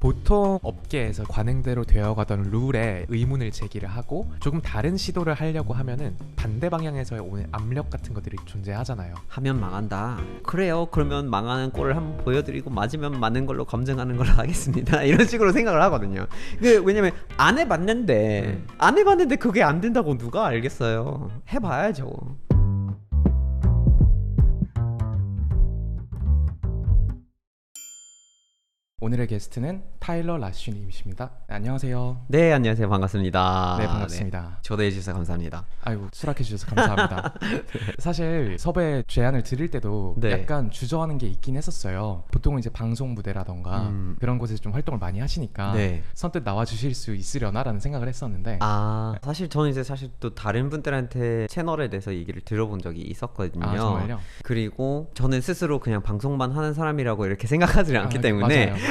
보통 업계에서 관행대로 되어가던 룰에 의문을 제기를 하고 조금 다른 시도를 하려고 하면은 반대 방향에서의 오는 압력 같은 것들이 존재하잖아요. 하면 망한다. 그래요. 그러면 망하는 꼴을 한번 보여드리고 맞으면 맞는 걸로 검증하는 걸로 하겠습니다. 이런 식으로 생각을 하거든요. 왜냐면 안 해봤는데 그게 안 된다고 누가 알겠어요. 해봐야죠. 오늘의 게스트는 타일러 라쉬님이십니다. 안녕하세요. 네, 안녕하세요. 반갑습니다. 네, 반갑습니다. 네, 초대해 주셔서 감사합니다. 아이고, 수락해 주셔서 감사합니다. 사실 섭외 제안을 드릴 때도 네. 약간 주저하는 게 있긴 했었어요. 보통은 이제 방송 무대라던가 그런 곳에서 좀 활동을 많이 하시니까 네. 선뜻 나와 주실 수 있으려나라는 생각을 했었는데 사실 저는 이제 또 다른 분들한테 채널에 대해서 얘기를 들어본 적이 있었거든요. 정말요? 그리고 저는 스스로 그냥 방송만 하는 사람이라고 이렇게 생각하지 않기 때문에 맞아요.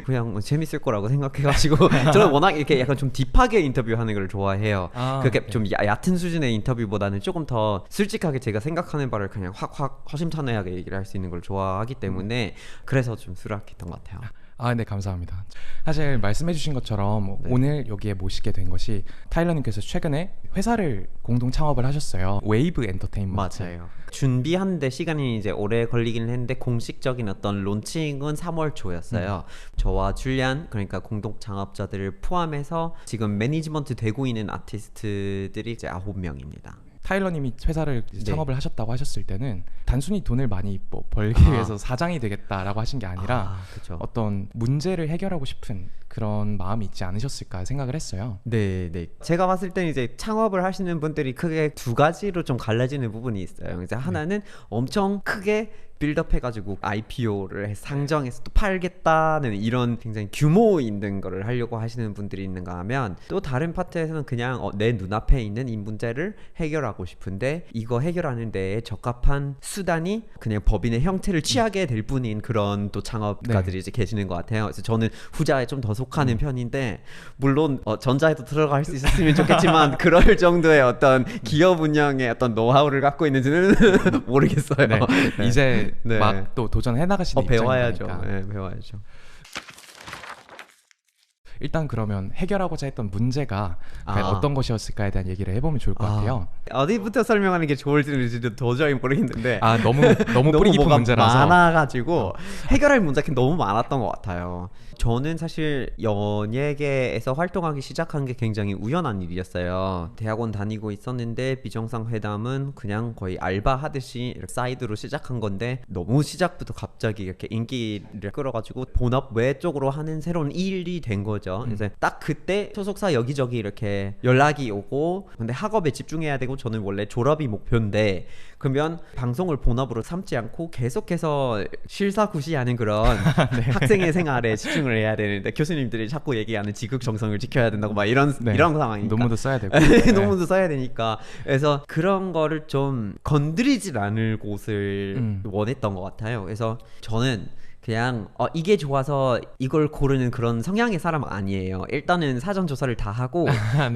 그냥 뭐 재밌을 거라고 생각해가지고 저는 워낙 이렇게 약간 좀 딥하게 인터뷰하는 걸 좋아해요. 그렇게 좀 얕은 수준의 인터뷰보다는 조금 더 솔직하게 제가 생각하는 바를 그냥 확 허심탄회하게 얘기를 할 수 있는 걸 좋아하기 때문에 그래서 좀 수락했던 것 같아요. 네, 감사합니다. 사실 말씀해주신 것처럼 네. 오늘 여기에 모시게 된 것이 타일러님께서 최근에 회사를 공동 창업을 하셨어요. 웨이브 엔터테인먼트. 맞아요. 준비하는데 시간이 이제 오래 걸리긴 했는데 공식적인 어떤 론칭은 3월 초였어요. 저와 줄리안, 그러니까 공동 창업자들을 포함해서 지금 매니지먼트 되고 있는 아티스트들이 이제 9명입니다. 타일러님이 회사를 네. 창업을 하셨다고 하셨을 때는 단순히 돈을 많이 벌기 위해서 사장이 되겠다라고 하신 게 아니라 그쵸. 어떤 문제를 해결하고 싶은 그런 마음이 있지 않으셨을까 생각을 했어요. 네. 제가 봤을 때는 이제 창업을 하시는 분들이 크게 두 가지로 좀 갈라지는 부분이 있어요. 이제 하나는 엄청 크게 빌드업 해가지고 IPO를 상정해서 또 팔겠다는 이런 굉장히 규모 있는 거를 하려고 하시는 분들이 있는가 하면, 또 다른 파트에서는 그냥 내 눈앞에 있는 이 문제를 해결하고 싶은데 이거 해결하는 데에 적합한 수단이 그냥 법인의 형태를 취하게 될 뿐인 그런 또 창업가들이 이제 계시는 것 같아요. 그래서 저는 후자에 좀 더 속하는 편인데, 물론 전자에도 들어갈 수 있었으면 좋겠지만 그럴 정도의 어떤 기업 운영의 어떤 노하우를 갖고 있는지는 모르겠어요. 네. 이제 네. 막 또 도전해 나가시는 배워야죠. 입장이니까. 네, 배워야죠. 일단 그러면 해결하고자 했던 문제가 과연 어떤 것이었을까에 대한 얘기를 해보면 좋을 것 같아요. 어디부터 설명하는 게 좋을지는 도저히 모르겠는데 너무 뿌리 깊은 뭐가 문제라서 많아가지고 해결할 문제가 너무 많았던 것 같아요. 저는 사실 연예계에서 활동하기 시작한 게 굉장히 우연한 일이었어요. 대학원 다니고 있었는데 비정상회담은 그냥 거의 알바하듯이 이렇게 사이드로 시작한 건데, 너무 시작부터 갑자기 이렇게 인기를 끌어가지고 본업 외 쪽으로 하는 새로운 일이 된 거죠. 그래서 딱 그때 소속사 여기저기 이렇게 연락이 오고, 근데 학업에 집중해야 되고 저는 원래 졸업이 목표인데, 그러면 방송을 본업으로 삼지 않고 계속해서 실사구시하는 그런 학생의 생활에 집중을 해야 되는데, 교수님들이 자꾸 얘기하는 지극정성을 지켜야 된다고 막 이런 상황이니까 논문도 써야 되고 논문도 써야 되니까, 그래서 그런 거를 좀 건드리질 않을 곳을 원했던 것 같아요. 그래서 저는 그냥 이게 좋아서 이걸 고르는 그런 성향의 사람 아니에요. 일단은 사전 조사를 다 하고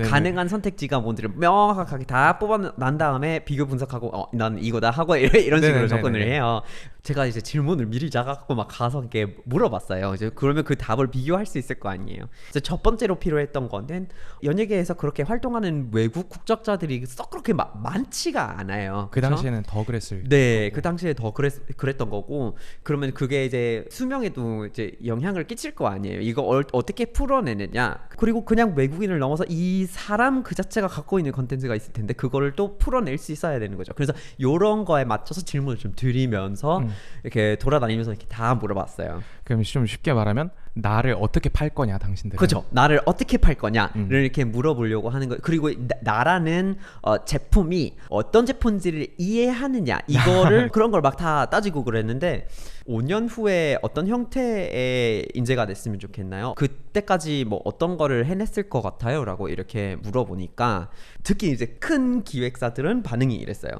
가능한 선택지가 뭔지를 명확하게 다 뽑아난 다음에 비교 분석하고 난 이거다 하고 이런 식으로 접근을 해요. 제가 이제 질문을 미리 작아갖고 막 가서 이렇게 물어봤어요. 이제 그러면 그 답을 비교할 수 있을 거 아니에요. 그래서 첫 번째로 필요했던 거는, 연예계에서 그렇게 활동하는 외국 국적자들이 썩 그렇게 많지가 않아요. 그 당시에는 더 그랬을 네, 거고. 그 당시에 더 그랬던 거고, 그러면 그게 이제 수명에도 이제 영향을 끼칠 거 아니에요. 이거 어떻게 풀어내느냐. 그리고 그냥 외국인을 넘어서 이 사람 그 자체가 갖고 있는 컨텐츠가 있을 텐데 그거를 또 풀어낼 수 있어야 되는 거죠. 그래서 이런 거에 맞춰서 질문을 좀 드리면서 이렇게 돌아다니면서 이렇게 다 물어봤어요. 그럼 좀 쉽게 말하면 나를 어떻게 팔 거냐, 당신들은. 그렇죠. 나를 어떻게 팔 거냐를 이렇게 물어보려고 하는 거. 그리고 나라는 제품이 어떤 제품인지를 이해하느냐, 이거를 그런 걸 막 다 따지고 그랬는데, 5년 후에 어떤 형태의 인재가 됐으면 좋겠나요? 그때까지 뭐 어떤 거를 해냈을 것 같아요? 라고 이렇게 물어보니까, 특히 이제 큰 기획사들은 반응이 이랬어요.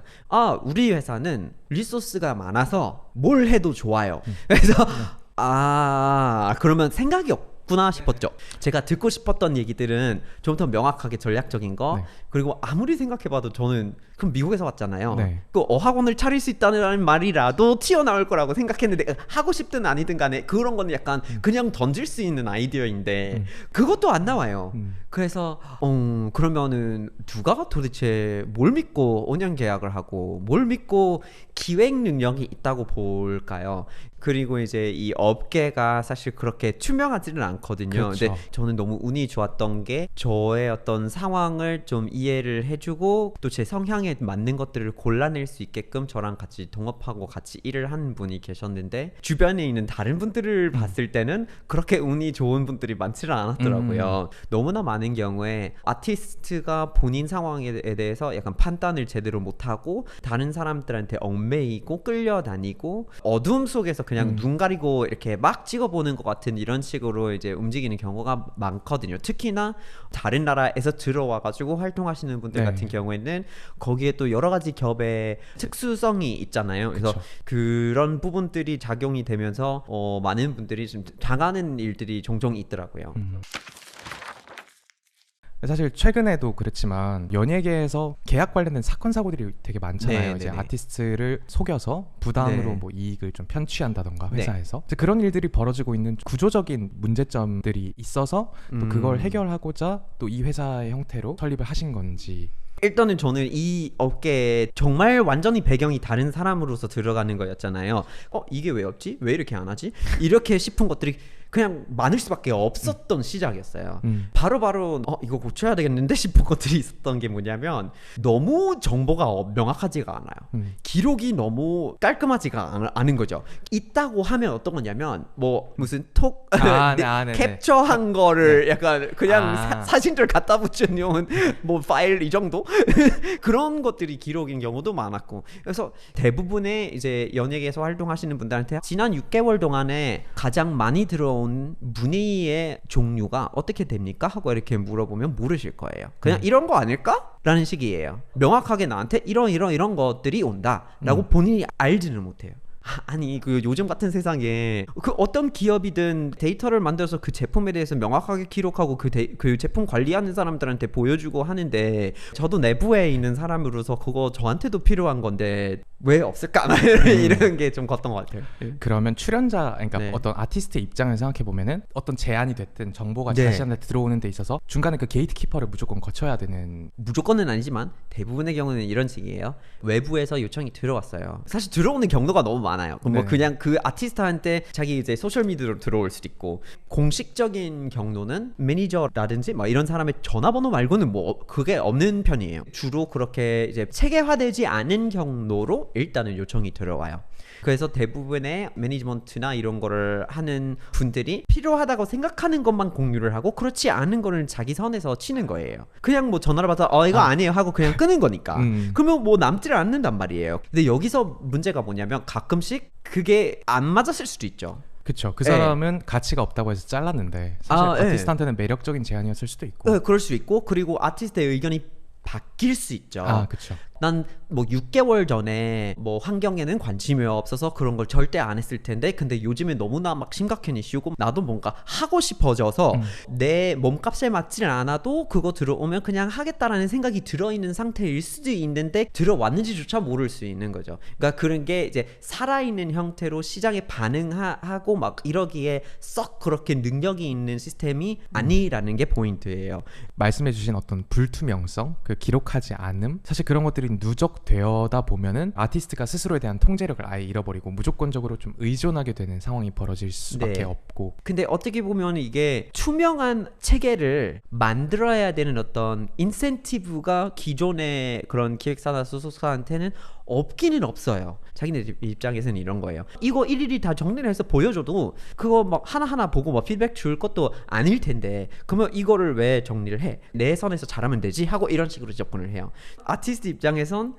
우리 회사는 리소스가 많아서 뭘 해도 좋아요. 그래서 그러면 생각이 없구나 싶었죠. 제가 듣고 싶었던 얘기들은 좀 더 명확하게 전략적인 거, 그리고 아무리 생각해봐도 저는 그럼 미국에서 왔잖아요. 네. 그 어학원을 차릴 수 있다는 말이라도 튀어나올 거라고 생각했는데 하고 싶든 아니든 간에 그런 거는 약간 그냥 던질 수 있는 아이디어인데 그것도 안 나와요. 그래서 그러면은 누가 도대체 뭘 믿고 5년 계약을 하고 뭘 믿고 기획 능력이 있다고 볼까요? 그리고 이제 이 업계가 사실 그렇게 투명하지는 않거든요. 그렇죠. 근데 저는 너무 운이 좋았던 게 저의 어떤 상황을 좀 이해를 해주고 또 제 성향에 맞는 것들을 골라낼 수 있게끔 저랑 같이 동업하고 같이 일을 하는 분이 계셨는데 주변에 있는 다른 분들을 봤을 때는 그렇게 운이 좋은 분들이 많지는 않았더라고요. 너무나 많은 경우에 아티스트가 본인 상황에 대해서 약간 판단을 제대로 못하고 다른 사람들한테 얽매이고 끌려다니고 어둠 속에서 그냥 눈 가리고 이렇게 막 찍어보는 것 같은 이런 식으로 이제 움직이는 경우가 많거든요. 특히나 다른 나라에서 들어와가지고 활동하시는 분들 네. 같은 경우에는 거기에 또 여러 가지 겹의 특수성이 있잖아요. 그래서 그쵸. 그런 부분들이 작용이 되면서 많은 분들이 좀 당하는 일들이 종종 있더라고요. 사실 최근에도 그렇지만 연예계에서 계약 관련된 사건 사고들이 되게 많잖아요. 네, 이제 네, 네. 아티스트를 속여서 부당으로 네. 뭐 이익을 좀 편취한다던가 네. 회사에서 이제 그런 일들이 벌어지고 있는 구조적인 문제점들이 있어서 또 그걸 해결하고자 또 이 회사의 형태로 설립을 하신 건지. 일단은 저는 이 업계에 정말 완전히 배경이 다른 사람으로서 들어가는 거였잖아요. 이게 왜 없지? 왜 이렇게 안 하지? 이렇게 싶은 것들이 그냥 많을 수밖에 없었던 시작이었어요. 바로바로 이거 고쳐야 되겠는데 싶은 것들이 있었던 게 뭐냐면 너무 정보가 명확하지가 않아요. 기록이 너무 깔끔하지가 않은 거죠. 있다고 하면 어떤 거냐면 뭐 무슨 네네. 캡처한 거를 약간 그냥 아. 사진들 갖다 붙여놓은 뭐 파일 이 정도? 그런 것들이 기록인 경우도 많았고 그래서 대부분의 이제 연예계에서 활동하시는 분들한테 지난 6개월 동안에 가장 많이 들어온 문의의 종류가 어떻게 됩니까? 하고 이렇게 물어보면 모르실 거예요. 그냥 이런 거 아닐까? 라는 식이에요. 명확하게 나한테 이런 것들이 온다 라고 본인이 알지는 못해요. 아니 그 요즘 같은 세상에 그 어떤 기업이든 데이터를 만들어서 그 제품에 대해서 명확하게 기록하고 그 제품 관리하는 사람들한테 보여주고 하는데 저도 내부에 있는 사람으로서 그거 저한테도 필요한 건데 왜 없을까? 이런 게 좀 컸던 것 같아요. 그러면 출연자, 그러니까 네. 어떤 아티스트의 입장을 생각해 보면은 어떤 제안이 됐든 정보가 네. 자신한테 들어오는 데 있어서 중간에 그 게이트키퍼를 무조건 거쳐야 되는. 무조건은 아니지만 대부분의 경우는 이런 식이에요. 외부에서 요청이 들어왔어요. 사실 들어오는 경로가 너무 많아요. 뭐 네. 그냥 그 아티스트한테 자기 이제 소셜 미디어로 들어올 수도 있고 공식적인 경로는 매니저라든지 뭐 이런 사람의 전화번호 말고는 뭐 그게 없는 편이에요. 주로 그렇게 이제 체계화되지 않은 경로로 일단은 요청이 들어와요. 그래서 대부분의 매니지먼트나 이런 거를 하는 분들이 필요하다고 생각하는 것만 공유를 하고 그렇지 않은 거는 자기 선에서 치는 거예요. 그냥 뭐 전화를 받아서 이거 아니에요 하고 그냥 끄는 거니까. 그러면 뭐 남지를 않는단 말이에요. 근데 여기서 문제가 뭐냐면 가끔씩 그게 안 맞았을 수도 있죠. 그쵸. 그 사람은 가치가 없다고 해서 잘랐는데 사실 아티스트한테는 매력적인 제안이었을 수도 있고. 네, 그럴 수 있고 그리고 아티스트의 의견이 바뀔 수 있죠. 그쵸. 난 뭐 6개월 전에 뭐 환경에는 관심이 없어서 그런 걸 절대 안 했을 텐데 근데 요즘에 너무나 막 심각한 이슈고 나도 뭔가 하고 싶어져서 내 몸값에 맞지 않아도 그거 들어오면 그냥 하겠다라는 생각이 들어있는 상태일 수도 있는데 들어왔는지조차 모를 수 있는 거죠. 그러니까 그런 게 이제 살아있는 형태로 시장에 반응하고 막 이러기에 썩 그렇게 능력이 있는 시스템이 아니라는 게 포인트예요. 말씀해주신 어떤 불투명성, 그 기록하지 않음, 사실 그런 것들이 누적되어다 보면은 아티스트가 스스로에 대한 통제력을 아예 잃어버리고 무조건적으로 좀 의존하게 되는 상황이 벌어질 수밖에 네. 없고. 근데 어떻게 보면 이게 투명한 체계를 만들어야 되는 어떤 인센티브가 기존의 그런 기획사나 소속사한테는 없기는 없어요. 자기네 입장에서는 이런 거예요. 이거 일일이 다 정리를 해서 보여줘도 그거 막 하나하나 보고 막 피드백 줄 것도 아닐 텐데 그러면 이거를 왜 정리를 해? 내 선에서 잘하면 되지? 하고 이런 식으로 접근을 해요. 아티스트 입장에선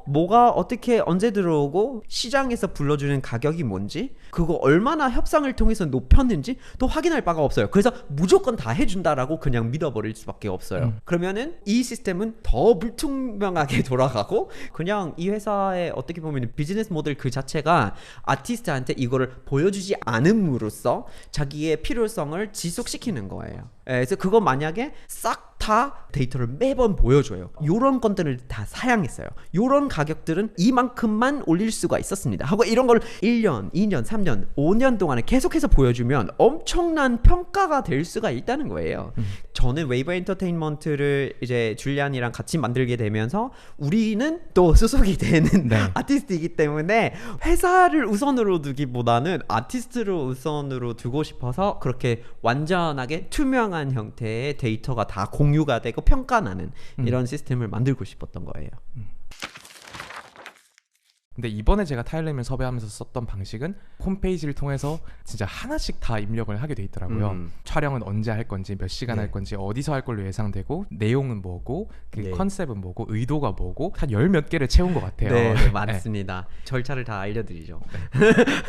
뭐가 어떻게 언제 들어오고 시장에서 불러주는 가격이 뭔지 그거 얼마나 협상을 통해서 높였는지 또 확인할 바가 없어요. 그래서 무조건 다 해준다라고 그냥 믿어버릴 수밖에 없어요. 그러면은 이 시스템은 더 불투명하게 돌아가고 그냥 이 회사의 어떻게 보면 비즈니스 모델 그 자체가 아티스트한테 이거를 보여주지 않음으로써 자기의 필요성을 지속시키는 거예요. 그래서 그거 만약에 싹 다 데이터를 매번 보여줘요. 요런 건들을 다 사양했어요. 요런 가격들은 이만큼만 올릴 수가 있었습니다 하고 이런 걸 1년, 2년, 3년, 5년 동안에 계속해서 보여주면 엄청난 평가가 될 수가 있다는 거예요. 저는 웨이브 엔터테인먼트를 이제 줄리안이랑 같이 만들게 되면서 우리는 또 소속이 되는 네. 아티스트이기 때문에 회사를 우선으로 두기보다는 아티스트를 우선으로 두고 싶어서 그렇게 완전하게 투명한 형태의 데이터가 다 공유가 되고 평가나는 이런 시스템을 만들고 싶었던 거예요. 근데 이번에 제가 타일러를 섭외하면서 썼던 방식은 홈페이지를 통해서 진짜 하나씩 다 입력을 하게 돼 있더라고요. 촬영은 언제 할 건지, 몇 시간 네. 할 건지, 어디서 할 걸로 예상되고, 내용은 뭐고, 그 네. 컨셉은 뭐고, 의도가 뭐고, 한 열 몇 개를 채운 것 같아요. 네, 네, 맞습니다. 절차를 다 알려드리죠.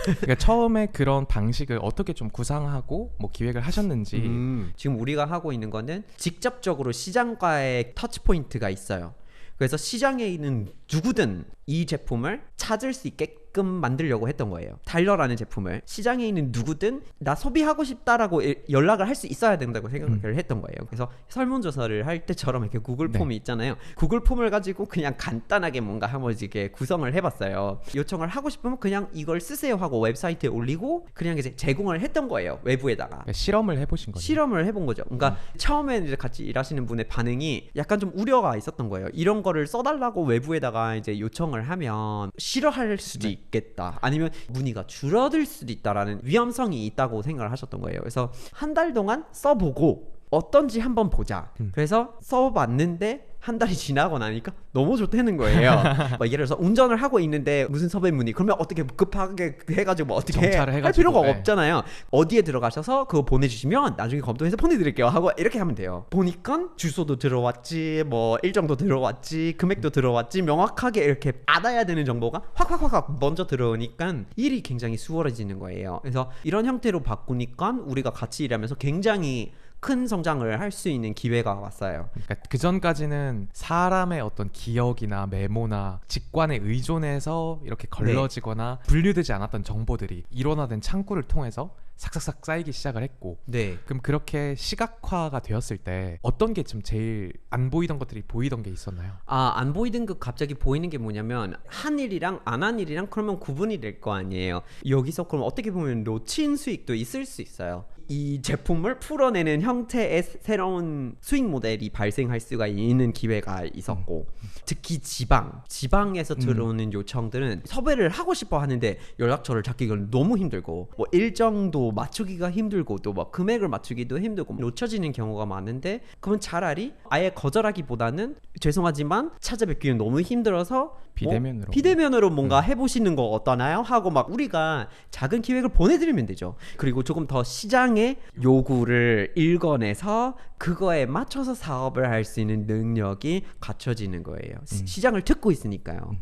그러니까 처음에 그런 방식을 어떻게 좀 구상하고 뭐 기획을 하셨는지. 지금 우리가 하고 있는 거는 직접적으로 시장과의 터치 포인트가 있어요. 그래서 시장에 있는 누구든 이 제품을 찾을 수 있게끔 만들려고 했던 거예요. 타일러라는 제품을 시장에 있는 누구든 나 소비하고 싶다라고 연락을 할 수 있어야 된다고 생각을 했던 거예요. 그래서 설문조사를 할 때처럼 이렇게 구글 폼이 있잖아요. 구글 폼을 가지고 그냥 간단하게 뭔가 한번 이렇게 구성을 해봤어요. 요청을 하고 싶으면 그냥 이걸 쓰세요 하고 웹사이트에 올리고 그냥 이제 제공을 했던 거예요. 외부에다가. 그러니까 실험을 해보신 거죠. 실험을 해본 거죠. 그러니까 처음에 이제 같이 일하시는 분의 반응이 약간 좀 우려가 있었던 거예요. 이런 거를 써달라고 외부에다가 이제 요청을 하면 싫어할 수도 있겠다. 아니면 문의가 줄어들 수도 있다라는 위험성이 있다고 생각을 하셨던 거예요. 그래서 한 달 동안 써보고 어떤지 한번 보자. 그래서 써봤는데 한 달이 지나고 나니까 너무 좋다는 거예요. 막 예를 들어서 운전을 하고 있는데 무슨 섭외 문의 그러면 어떻게 급하게 해가지고 뭐 어떻게 정찰을 할 해가지고, 필요가 네. 없잖아요. 어디에 들어가셔서 그거 보내주시면 나중에 검토해서 보내드릴게요 하고 이렇게 하면 돼요. 보니까 주소도 들어왔지, 뭐 일정도 들어왔지, 금액도 들어왔지, 명확하게 이렇게 알아야 되는 정보가 확 먼저 들어오니까 일이 굉장히 수월해지는 거예요. 그래서 이런 형태로 바꾸니까 우리가 같이 일하면서 굉장히 큰 성장을 할 수 있는 기회가 왔어요. 그러니까 그 전까지는 사람의 어떤 기억이나 메모나 직관에 의존해서 이렇게 걸러지거나 분류되지 않았던 정보들이 일원화된 창구를 통해서 삭삭삭 쌓이기 시작을 했고, 네. 그럼 그렇게 시각화가 되었을 때 어떤 게 좀 제일 안 보이던 것들이 보이던 게 있었나요? 안 보이던 그 갑자기 보이는 게 뭐냐면 한 일이랑 안 한 일이랑 그러면 구분이 될 거 아니에요. 여기서 그럼 어떻게 보면 놓친 수익도 있을 수 있어요. 이 제품을 풀어내는 형태의 새로운 수익 모델이 발생할 수가 있는 기회가 있었고, 특히 지방에서 들어오는 요청들은 섭외를 하고 싶어 하는데 연락처를 찾기가 너무 힘들고 뭐 일정도 맞추기가 힘들고 또 막 금액을 맞추기도 힘들고 놓쳐지는 경우가 많은데, 그러면 차라리 아예 거절하기보다는 죄송하지만 찾아뵙기는 너무 힘들어서 비대면으로 뭔가 해보시는 거 어떠나요? 하고 막 우리가 작은 기획을 보내드리면 되죠. 그리고 조금 더 시장의 요구를 읽어내서 그거에 맞춰서 사업을 할 수 있는 능력이 갖춰지는 거예요. 시장을 듣고 있으니까요.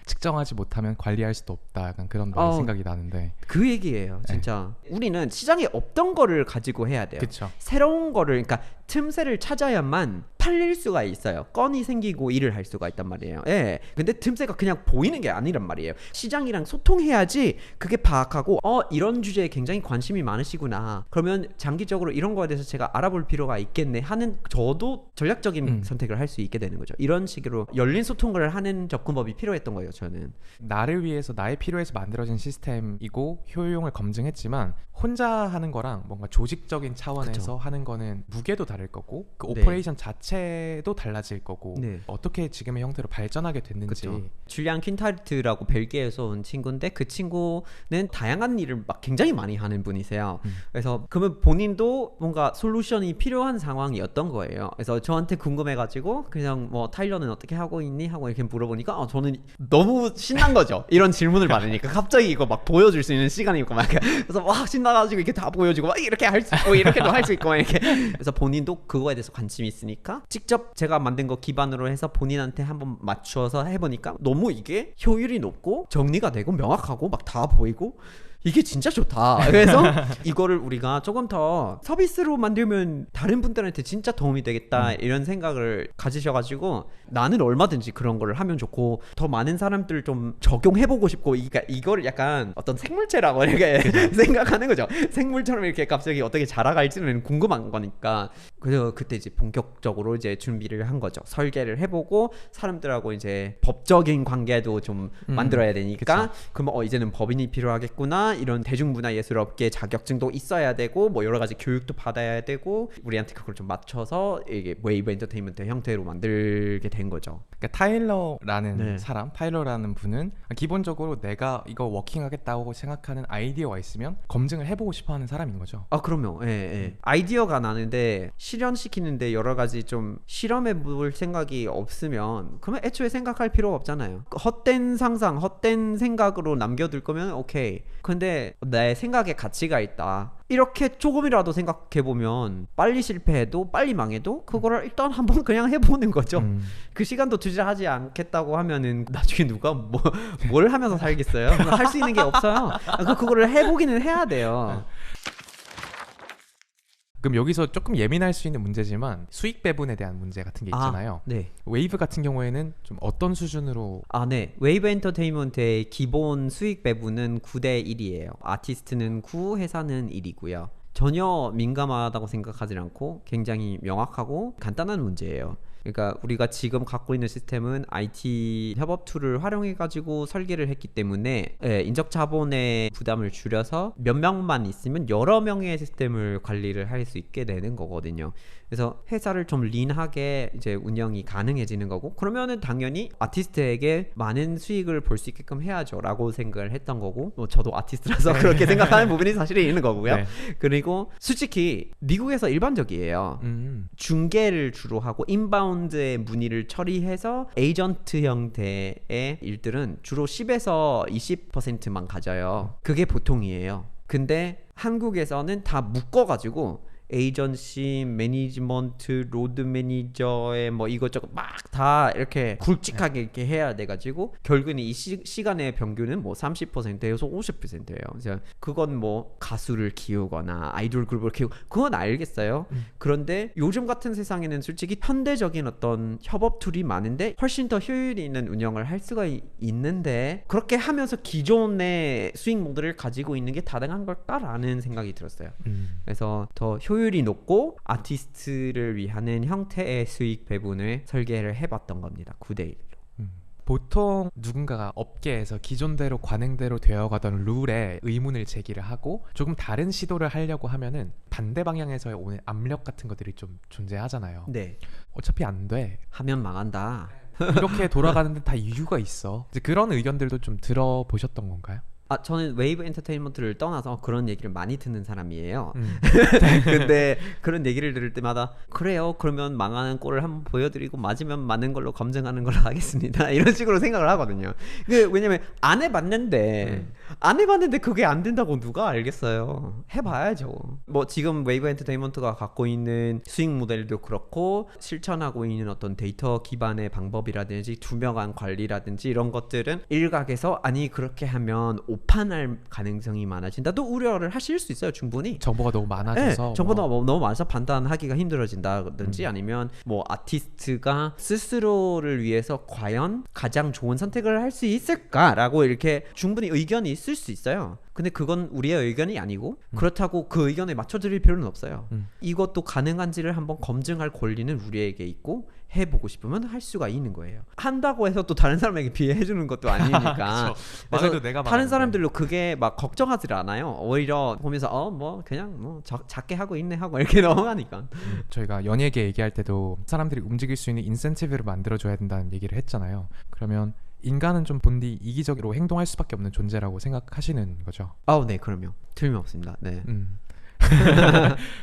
측정하지 못하면 관리할 수도 없다, 약간 그런 생각이 나는데. 그 얘기예요, 진짜. 우리는 시장에 없던 거를 가지고 해야 돼요. 그쵸. 새로운 거를, 그러니까 틈새를 찾아야만 팔릴 수가 있어요. 건이 생기고 일을 할 수가 있단 말이에요. 예. 근데 틈새가 그냥 보이는 게 아니란 말이에요. 시장이랑 소통해야지 그게 파악하고 이런 주제에 굉장히 관심이 많으시구나. 그러면 장기적으로 이런 거에 대해서 제가 알아볼 필요가 있겠네 하는, 저도 전략적인 선택을 할 수 있게 되는 거죠. 이런 식으로 열린 소통을 하는 접근법이 필요했던 거예요, 저는. 나를 위해서, 나의 필요에서 만들어진 시스템이고 효용을 검증했지만 혼자 하는 거랑 뭔가 조직적인 차원에서 하는 거는 무게도 다를 거고 그 오퍼레이션 자체도 달라질 거고 어떻게 지금의 형태로 발전하게 됐는지. 줄리안 퀸타르트라고 벨기에에서 온 친구인데 그 친구는 다양한 일을 막 굉장히 많이 하는 분이세요. 그래서 그러면 본인도 뭔가 솔루션이 필요한 상황이었던 거예요. 그래서 저한테 궁금해가지고 그냥 뭐 타일러는 어떻게 하고 있니? 하고 이렇게 물어보니까 저는 너무 신난 거죠. 이런 질문을 받으니까 갑자기 이거 막 보여줄 수 있는 시간이 있고 막 그래서 와 신나가지고 이렇게 다 보여주고 막 이렇게 할 수 있고 이렇게도 할 수 있고 막 이렇게. 그래서 본인도 그거에 대해서 관심이 있으니까 직접 제가 만든 거 기반으로 해서 본인한테 한번 맞춰서 해보니까 너무 이게 효율이 높고 정리가 되고 명확하고 막 다 보이고 이게 진짜 좋다. 그래서 이거를 우리가 조금 더 서비스로 만들면 다른 분들한테 진짜 도움이 되겠다 이런 생각을 가지셔가지고 나는 얼마든지 그런 거를 하면 좋고 더 많은 사람들 좀 적용해보고 싶고 그러니까 이거를 약간 어떤 생물체라고 이렇게 생각하는 거죠. 생물처럼 이렇게 갑자기 어떻게 자라갈지는 궁금한 거니까 그래서 그때 이제 본격적으로 이제 준비를 한 거죠. 설계를 해보고 사람들하고 이제 법적인 관계도 좀 만들어야 되니까 그럼 이제는 법인이 필요하겠구나. 이런 대중문화예술업계 자격증도 있어야 되고 뭐 여러 가지 교육도 받아야 되고 우리한테 그걸 좀 맞춰서 이게 웨이브 엔터테인먼트 형태로 만들게 된 거죠. 그러니까 타일러라는 네. 사람, 타일러라는 분은 기본적으로 내가 이거 워킹하겠다고 생각하는 아이디어가 있으면 검증을 해보고 싶어하는 사람인 거죠. 아 그럼요. 예, 예. 아이디어가 나는데 실현시키는데 여러 가지 좀 실험해 볼 생각이 없으면 그러면 애초에 생각할 필요가 없잖아요. 헛된 상상, 헛된 생각으로 남겨둘 거면 오케이. 근데 내 생각에 가치가 있다. 이렇게 조금이라도 생각해보면 빨리 실패해도 빨리 망해도 그거를 일단 한번 그냥 해보는 거죠. 그 시간도 투자하지 않겠다고 하면은 나중에 누가 뭘 하면서 살겠어요? 할 수 있는 게 없어요. 그거를 해보기는 해야 돼요. 그럼 여기서 조금 예민할 수 있는 문제지만 수익 배분에 대한 문제 같은 게 있잖아요. 네. 웨이브 같은 경우에는 좀 어떤 수준으로 네. 웨이브 엔터테인먼트의 기본 수익 배분은 9대 1이에요. 아티스트는 9, 회사는 1이고요. 전혀 민감하다고 생각하지 않고 굉장히 명확하고 간단한 문제예요. 그러니까 우리가 지금 갖고 있는 시스템은 IT 협업 툴을 활용해 가지고 설계를 했기 때문에 인적 자본의 부담을 줄여서 몇 명만 있으면 여러 명의 시스템을 관리를 할 수 있게 되는 거거든요. 그래서 회사를 좀 린하게 이제 운영이 가능해지는 거고 그러면은 당연히 아티스트에게 많은 수익을 볼 수 있게끔 해야죠 라고 생각을 했던 거고 저도 아티스트라서 그렇게 생각하는 부분이 사실 있는 거고요. 네. 그리고 솔직히 미국에서 일반적이에요. 중개를 주로 하고 인바운드의 문의를 처리해서 에이전트 형태의 일들은 주로 10에서 20%만 가져요. 그게 보통이에요. 근데 한국에서는 다 묶어가지고 에이전시, 매니지먼트, 로드 매니저의 뭐 이것저것 막 다 이렇게 굵직하게 이렇게 해야 돼가지고 결국에는 이 시간의 평균은 뭐 30%에서 50%예요. 그래서 그건 뭐 가수를 키우거나 아이돌 그룹을 키우고 그건 알겠어요. 그런데 요즘 같은 세상에는 솔직히 현대적인 어떤 협업 툴이 많은데 훨씬 더 효율이 있는 운영을 할 수가 있는데 그렇게 하면서 기존의 수익 모델을 가지고 있는 게 타당한 걸까라는 생각이 들었어요. 그래서 더 효율이 높고 아티스트를 위한 형태의 수익 배분을 설계를 해봤던 겁니다. 9대1로. 보통 누군가가 업계에서 기존대로 관행대로 되어가던 룰에 의문을 제기를 하고 조금 다른 시도를 하려고 하면은 반대 방향에서 오는 압력 같은 것들이 좀 존재하잖아요. 네. 어차피 안 돼. 하면 망한다. 이렇게 돌아가는데 다 이유가 있어. 이제 그런 의견들도 좀 들어보셨던 건가요? 저는 웨이브 엔터테인먼트를 떠나서 그런 얘기를 많이 듣는 사람이에요. 근데 그런 얘기를 들을 때마다 그래요. 그러면 망하는 꼴을 한번 보여드리고 맞으면 맞는 걸로 검증하는 걸로 하겠습니다. 이런 식으로 생각을 하거든요. 왜냐면 안 해봤는데 그게 안 된다고 누가 알겠어요. 해봐야죠. 뭐 지금 웨이브 엔터테인먼트가 갖고 있는 수익 모델도 그렇고 실천하고 있는 어떤 데이터 기반의 방법이라든지 투명한 관리라든지 이런 것들은 일각에서 아니 그렇게 하면 오판할 가능성이 많아진다도 우려를 하실 수 있어요. 충분히 정보가 너무 많아져서 네, 정보가 너무 많아서 판단하기가 힘들어진다든지 아니면 뭐 아티스트가 스스로를 위해서 과연 가장 좋은 선택을 할 수 있을까라고 이렇게 충분히 의견이 있을 수 있어요. 근데 그건 우리의 의견이 아니고 그렇다고 그 의견에 맞춰드릴 필요는 없어요. 이것도 가능한지를 한번 검증할 권리는 우리에게 있고 해보고 싶으면 할 수가 있는 거예요. 한다고 해서 또 다른 사람에게 비해주는 것도 아니니까 그래서 내가 다른 사람들로 그게 막 걱정하지 않아요. 오히려 보면서 뭐 그냥 뭐 작게 하고 있네 하고 이렇게 넘어가니까. 저희가 연예계 얘기할 때도 사람들이 움직일 수 있는 인센티브를 만들어줘야 된다는 얘기를 했잖아요. 그러면 인간은 좀 본디 이기적으로 행동할 수밖에 없는 존재라고 생각하시는 거죠? 네, 그럼요. 틀림없습니다. 네.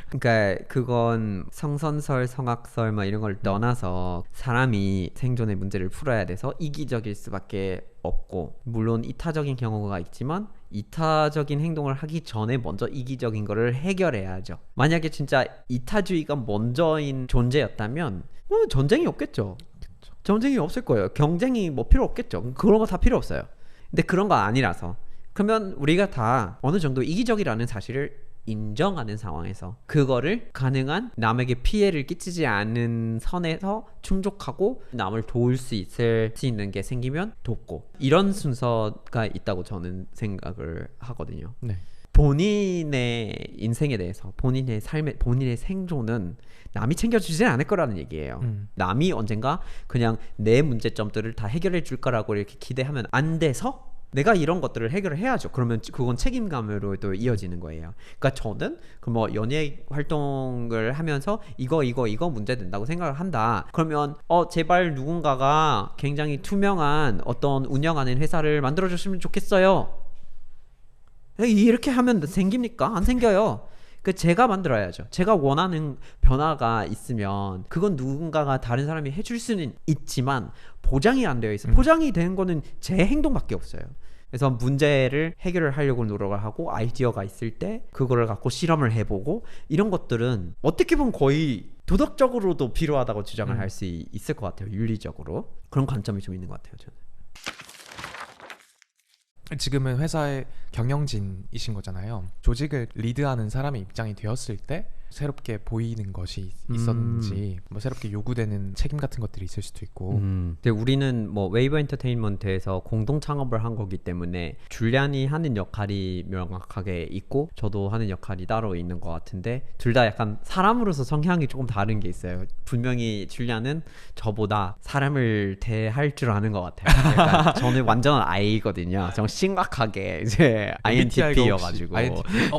그러니까 그건 성선설, 성악설 막 이런 걸 떠나서 사람이 생존의 문제를 풀어야 돼서 이기적일 수밖에 없고 물론 이타적인 경우가 있지만 이타적인 행동을 하기 전에 먼저 이기적인 거를 해결해야죠. 만약에 진짜 이타주의가 먼저인 존재였다면 전쟁이 없겠죠. 전쟁이 없을 거예요. 경쟁이 뭐 필요 없겠죠. 그런 거 다 필요 없어요. 근데 그런 거 아니라서 그러면 우리가 다 어느 정도 이기적이라는 사실을 인정하는 상황에서 그거를 가능한 남에게 피해를 끼치지 않는 선에서 충족하고 남을 도울 수 있는 게 생기면 돕고, 이런 순서가 있다고 저는 생각을 하거든요. 네. 본인의 인생에 대해서, 본인의 삶에, 본인의 생존은 남이 챙겨주지는 않을 거라는 얘기예요. 남이 언젠가 그냥 내 문제점들을 다 해결해 줄 거라고 이렇게 기대하면 안 돼서 내가 이런 것들을 해결을 해야죠. 그러면 그건 책임감으로 또 이어지는 거예요. 그러니까 저는 그 뭐 연예 활동을 하면서 이거 문제 된다고 생각을 한다. 그러면 제발 누군가가 굉장히 투명한 어떤 운영하는 회사를 만들어 줬으면 좋겠어요. 이렇게 하면 생깁니까? 안 생겨요. 그 제가 만들어야죠. 제가 원하는 변화가 있으면 그건 누군가가 다른 사람이 해줄 수는 있지만 보장이 안 되어 있어요. 보장이 되는 거는 제 행동밖에 없어요. 그래서 문제를 해결을 하려고 노력을 하고 아이디어가 있을 때 그거를 갖고 실험을 해보고, 이런 것들은 어떻게 보면 거의 도덕적으로도 필요하다고 주장을 할 수 있을 것 같아요. 윤리적으로. 그런 관점이 좀 있는 것 같아요, 저는. 지금은 회사의 경영진이신 거잖아요. 조직을 리드하는 사람의 입장이 되었을 때 새롭게 보이는 것이 있었는지, 뭐 새롭게 요구되는 책임 같은 것들이 있을 수도 있고. 근데 우리는 뭐 웨이브 엔터테인먼트에서 공동 창업을 한 거기 때문에 줄리안이 하는 역할이 명확하게 있고 저도 하는 역할이 따로 있는 것 같은데, 둘 다 약간 사람으로서 성향이 조금 다른 게 있어요. 분명히 줄리안은 저보다 사람을 대할 줄 아는 것 같아요. 그러니까 저는 완전 I거든요. 좀 심각하게 이제 INTP여가지고.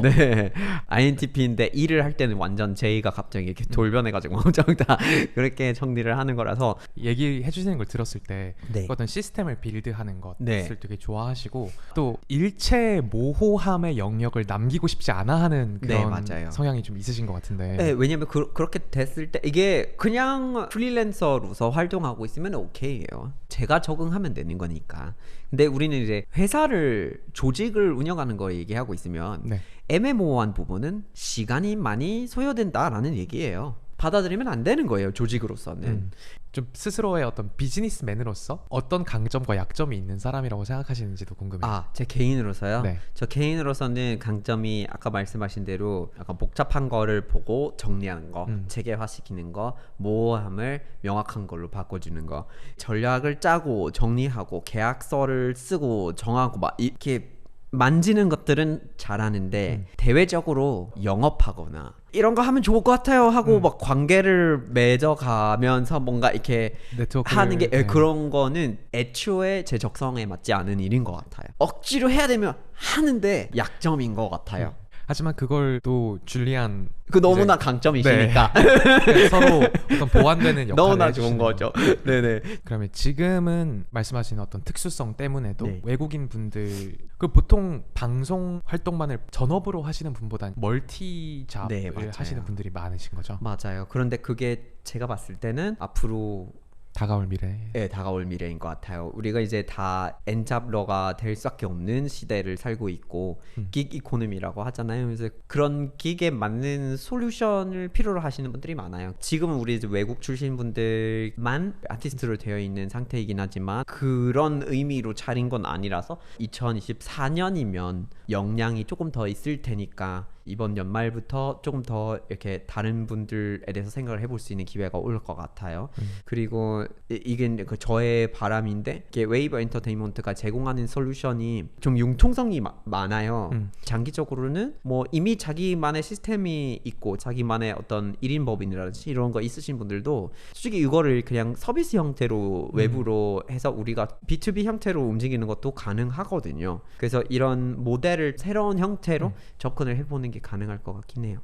네, INTP인데 일을 할 때는 완전 J가 갑자기 이렇게 돌변해가지고 엄청 다 그렇게 정리를 하는 거라서. 얘기해 주시는 걸 들었을 때 네. 어떤 시스템을 빌드하는 것을 네. 되게 좋아하시고, 또 일체 모호함의 영역을 남기고 싶지 않아 하는 그런 맞아요. 성향이 좀 있으신 것 같은데. 네, 왜냐면 그렇게 됐을 때 이게 그냥 프리랜서로서 활동하고 있으면 오케이예요. 제가 적응하면 되는 거니까. 근데 우리는 이제 회사를, 조직을 운영하는 거 얘기하고 있으면 네. 애매모호한 부분은 시간이 많이 소요된다라는 얘기예요. 받아들이면 안 되는 거예요, 조직으로서는. 좀 스스로의 어떤 비즈니스맨으로서 어떤 강점과 약점이 있는 사람이라고 생각하시는지도 궁금해요. 제 개인으로서요? 네. 저 개인으로서는 강점이 아까 말씀하신 대로 약간 복잡한 거를 보고 정리하는 거, 체계화시키는 거, 모호함을 명확한 걸로 바꿔주는 거, 전략을 짜고 정리하고 계약서를 쓰고 정하고 막 이렇게 만지는 것들은 잘하는데 대외적으로 영업하거나 이런 거 하면 좋을 것 같아요 하고 막 관계를 맺어가면서 뭔가 이렇게 네트워크를, 하는 게 네. 그런 거는 애초에 제 적성에 맞지 않은 일인 것 같아요. 억지로 해야 되면 하는데 약점인 것 같아요. 하지만 그걸 또 줄리안 그 너무나 강점이시니까 서로 어떤 보완되는 역할을 너무나 해주시는 좋은 거죠. 네네. 그러면 지금은 말씀하신 어떤 특수성 때문에도 네. 외국인 분들, 그 보통 방송 활동만을 전업으로 하시는 분보다는 멀티 잡을 네, 맞아요. 하시는 분들이 많으신 거죠. 맞아요. 그런데 그게 제가 봤을 때는 앞으로 다가올 미래. 다가올 미래인 것 같아요. 우리가 이제 다 엔잡러가 될 수밖에 없는 시대를 살고 있고 긱 이코노미라고 하잖아요. 그래서 그런 긱에 맞는 솔루션을 필요로 하시는 분들이 많아요. 지금은 우리 이제 외국 출신 분들만 아티스트로 되어 있는 상태이긴 하지만 그런 의미로 차린 건 아니라서 2024년이면 역량이 조금 더 있을 테니까 이번 연말부터 조금 더 이렇게 다른 분들에 대해서 생각을 해볼 수 있는 기회가 올 것 같아요. 그리고 이게 그 저의 바람인데, 이게 웨이브 엔터테인먼트가 제공하는 솔루션이 좀 융통성이 많아요. 장기적으로는 뭐 이미 자기만의 시스템이 있고 자기만의 어떤 1인 법인이라든지 이런 거 있으신 분들도 솔직히 이거를 그냥 서비스 형태로 외부로 해서 우리가 B2B 형태로 움직이는 것도 가능하거든요. 그래서 이런 모델을 새로운 형태로 접근을 해보는 게 가능할 것 같긴 해요.